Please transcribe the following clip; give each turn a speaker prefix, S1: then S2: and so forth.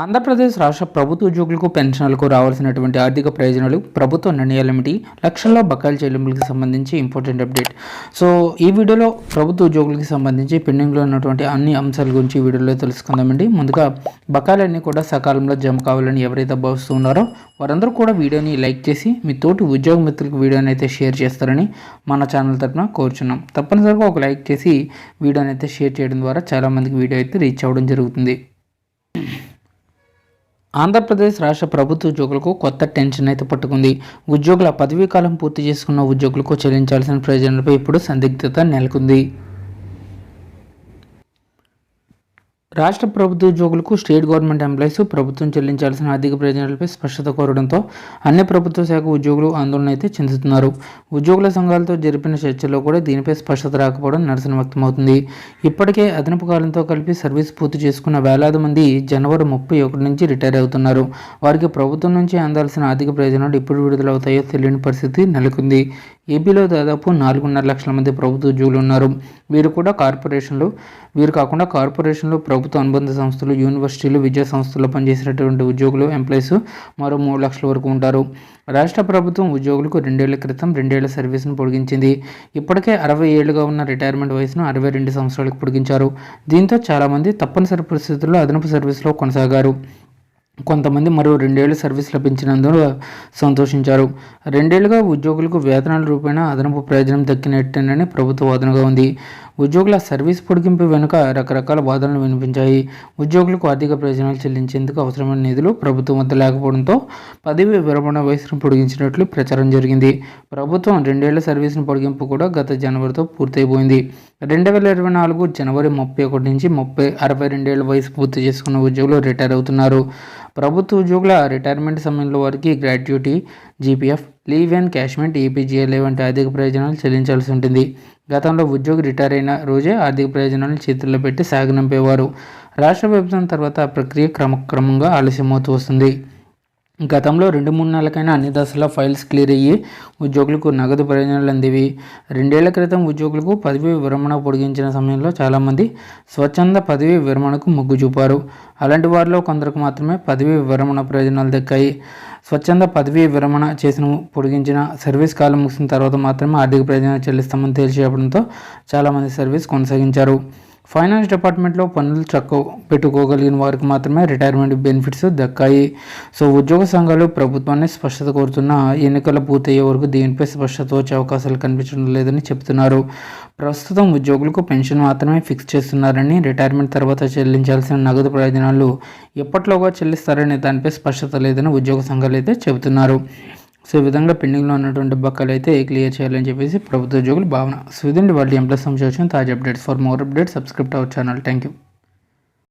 S1: ఆంధ్రప్రదేశ్ రాష్ట్ర ప్రభుత్వ ఉద్యోగులకు పెన్షన్లకు రావాల్సినటువంటి ఆర్థిక ప్రయోజనాలు ప్రభుత్వ నిర్ణయాలేమిటి లక్షల్లో బకాయిల చెల్లింపులకు సంబంధించి ఇంపార్టెంట్ అప్డేట్. సో ఈ వీడియోలో ప్రభుత్వ ఉద్యోగులకు సంబంధించి పెండింగ్లో ఉన్నటువంటి అన్ని అంశాల గురించి ఈ వీడియోలో తెలుసుకుందామండి. ముందుగా బకాయిలన్నీ కూడా సకాలంలో జమ కావాలని ఎవరైతే భావిస్తున్నారో వారందరూ కూడా వీడియోని లైక్ చేసి మీ తోటి ఉద్యోగ మిత్రులకు వీడియోని అయితే షేర్ చేస్తారని మన ఛానల్ తరఫున కోరుచున్నాం. తప్పనిసరిగా ఒక లైక్ చేసి వీడియోని అయితే షేర్ చేయడం ద్వారా చాలామందికి వీడియో అయితే రీచ్ అవ్వడం జరుగుతుంది. ఆంధ్రప్రదేశ్ రాష్ట్ర ప్రభుత్వ ఉద్యోగులకు కొత్త టెన్షన్ అయితే పట్టుకుంది. ఉద్యోగుల పదవీ కాలం పూర్తి చేసుకున్న ఉద్యోగులకు చెల్లించాల్సిన ప్రయోజనాలపై ఇప్పుడు సందిగ్ధత నెలకొంది. రాష్ట్ర ప్రభుత్వ ఉద్యోగులకు స్టేట్ గవర్నమెంట్ ఎంప్లాయీస్ ప్రభుత్వం చెల్లించాల్సిన ఆర్థిక ప్రయోజనాలపై స్పష్టత కోరడంతో అన్ని ప్రభుత్వ శాఖ ఉద్యోగులు ఆందోళన అయితే చెందుతున్నారు. ఉద్యోగుల సంఘాలతో జరిపిన చర్చల్లో కూడా దీనిపై స్పష్టత రాకపోవడం నిరసన వ్యక్తమవుతుంది. ఇప్పటికే అదనపు కాలంతో కలిపి సర్వీస్ పూర్తి చేసుకున్న వేలాది మంది జనవరి 31 నుంచి రిటైర్ అవుతున్నారు. వారికి ప్రభుత్వం నుంచి అందాల్సిన ఆర్థిక ప్రయోజనాలు ఎప్పుడు విడుదలవుతాయో తెలియని పరిస్థితి నెలకొంది. ఏపీలో దాదాపు 4.5 లక్షల మంది ప్రభుత్వ ఉద్యోగులు ఉన్నారు. వీరు కాకుండా కార్పొరేషన్లు, ప్రభుత్వ అనుబంధ సంస్థలు, యూనివర్సిటీలు, విద్యా సంస్థల్లో పనిచేసినటువంటి ఉద్యోగులు, ఎంప్లాయీస్ మరో 3 లక్షల వరకు ఉంటారు. రాష్ట్ర ప్రభుత్వం ఉద్యోగులకు 2 ఏళ్ల క్రితం 2 ఏళ్ల సర్వీసును పొడిగించింది. ఇప్పటికే 60 ఏళ్లుగా ఉన్న రిటైర్మెంట్ వయసును 62 సంవత్సరాలకు పొడిగించారు. దీంతో చాలామంది తప్పనిసరి పరిస్థితుల్లో అదనపు సర్వీసులో కొనసాగారు. కొంతమంది మరో 2 ఏళ్ల సర్వీస్ లభించినందున సంతోషించారు. 2 ఏళ్లుగా ఉద్యోగులకు వేతనాల రూపేణా అదనపు ప్రయోజనం దక్కినట్టేనని ప్రభుత్వ వాదనగా ఉంది. ఉద్యోగుల సర్వీస్ పొడిగింపు వెనుక రకరకాల వాదనలు వినిపించాయి. ఉద్యోగులకు ఆర్థిక ప్రయోజనాలు చెల్లించేందుకు అవసరమైన నిధులు ప్రభుత్వం వద్ద లేకపోవడంతో పదవి విరమణ వయసును పొడిగించినట్లు ప్రచారం జరిగింది. ప్రభుత్వం 2 ఏళ్ల సర్వీసును పొడిగింపు కూడా గత జనవరితో పూర్తయిపోయింది. 2024 జనవరి 31 నుంచి 62 ఏళ్ల వయసు పూర్తి చేసుకున్న ఉద్యోగులు రిటైర్ అవుతున్నారు. ప్రభుత్వ ఉద్యోగుల రిటైర్మెంట్ సమయంలో వారికి gratuity, GPF, leave and encashment, EPGLA వంటి ఆర్థిక ప్రయోజనాలు చెల్లించాల్సి ఉంటుంది. గతంలో ఉద్యోగి రిటైర్ అయిన రోజే ఆర్థిక ప్రయోజనాలను చేతుల్లో పెట్టి సాగనంపేవారు. రాష్ట్ర విభజన తర్వాత ఆ ప్రక్రియ క్రమక్రమంగా ఆలస్యమవుతూ వస్తుంది. గతంలో 2-3 నెలలకైనా అన్ని దశల్లో ఫైల్స్ క్లియర్ అయ్యి ఉద్యోగులకు నగదు ప్రయోజనాలు అందేవి. 2 ఏళ్ల క్రితం ఉద్యోగులకు పదవీ విరమణ పొడిగించిన సమయంలో చాలామంది స్వచ్ఛంద పదవీ విరమణకు మొగ్గు చూపారు. అలాంటి వారిలో కొందరికి మాత్రమే పదవీ విరమణ ప్రయోజనాలు దక్కాయి. స్వచ్ఛంద పదవీ విరమణ చేసిన పొడిగించిన సర్వీస్ కాలం ముగిసిన తర్వాత మాత్రమే ఆర్థిక ప్రయోజనాలు చెల్లిస్తామని తేల్చి చెప్పడంతో చాలామంది సర్వీస్ కొనసాగించారు. ఫైనాన్స్ డిపార్ట్మెంట్లో పనులు పెట్టుకోగలిగిన వారికి మాత్రమే రిటైర్మెంట్ బెనిఫిట్స్ దక్కాయి. సో ఉద్యోగ సంఘాలు ప్రభుత్వాన్ని స్పష్టత కోరుతున్న ఎన్నికలు పూర్తయ్యే వరకు దీనిపై స్పష్టత వచ్చే అవకాశాలు కనిపించడం లేదని చెబుతున్నారు. ప్రస్తుతం ఉద్యోగులకు పెన్షన్ మాత్రమే ఫిక్స్ చేస్తున్నారని, రిటైర్మెంట్ తర్వాత చెల్లించాల్సిన నగదు ప్రయోజనాలు ఎప్పట్లోగా చెల్లిస్తారనే దానిపై స్పష్టత లేదని ఉద్యోగ సంఘాలు అయితే చెబుతున్నారు. సో ఈ విధంగా పెండింగ్లో ఉన్నటువంటి బకాయిలు అయితే క్లియర్ చేయాలని చెప్పేసి ప్రభుత్వ ఉద్యోగుల భావన. సో ఇదండి వాళ్ళ ఎంప్లాయ్ సంబంధించిన తాజా updates. For more updates subscribe to our channel. Thank you.